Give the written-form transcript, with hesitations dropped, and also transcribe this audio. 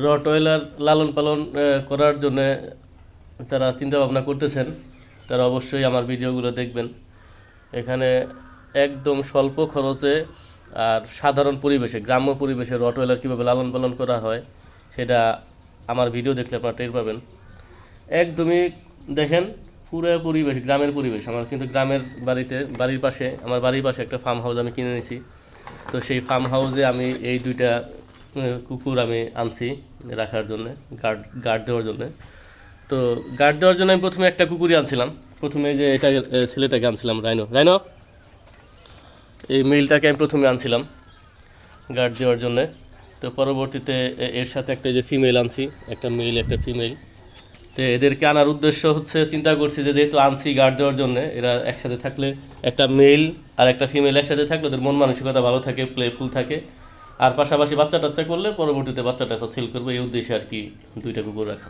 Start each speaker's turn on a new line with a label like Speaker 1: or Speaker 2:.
Speaker 1: Rottweiler লালন পালন করার জন্য যারা চিন্তা ভাবনা করতেছেন তারা অবশ্যই আমার ভিডিওগুলো দেখবেন। এখানে একদম স্বল্প খরচে আর সাধারণ পরিবেশে, গ্রাম্য পরিবেশে রটওয়েলার কীভাবে লালন পালন করা হয় সেটা আমার ভিডিও দেখলে আপনারা টের পাবেন। একদমই দেখেন পুরো পরিবেশ গ্রামের পরিবেশ। আমার কিন্তু গ্রামের বাড়ির পাশে, আমার বাড়ির পাশে একটা ফার্ম হাউস আমি কিনে নিয়েছি। তো সেই ফার্ম হাউসে আমি এই দুইটা কুকুর আমি আনছি রাখার জন্য, গার্ড গার্ড দেওয়ার জন্য। তো গার্ড দেওয়ার জন্য আমি প্রথমে একটা কুকুরই আনছিলাম। প্রথমে যে এটা ছেলেটাকে আনছিলাম, রাইনো রাইনো, এই মেলটাকে আমি প্রথমে আনছিলাম গার্ড দেওয়ার জন্য। তো পরবর্তীতে এর সাথে একটা যে ফিমেল আনছি, একটা মেল একটা ফিমেল। তো এদেরকে আনার উদ্দেশ্য হচ্ছে, চিন্তা করছি যে যেহেতু আনছি গার্ড দেওয়ার জন্য, এরা একসাথে থাকলে, একটা মেল আর একটা ফিমেল একসাথে থাকলে ওদের মন মানসিকতা ভালো থাকে, প্লেফুল থাকে। আর পাশাপাশি বাচ্চা টাচ্চা করলে পরবর্তীতে বাচ্চা টাচ্চা সেল করবো, এই উদ্দেশ্যে আর কি দুইটা কুকুর রাখা।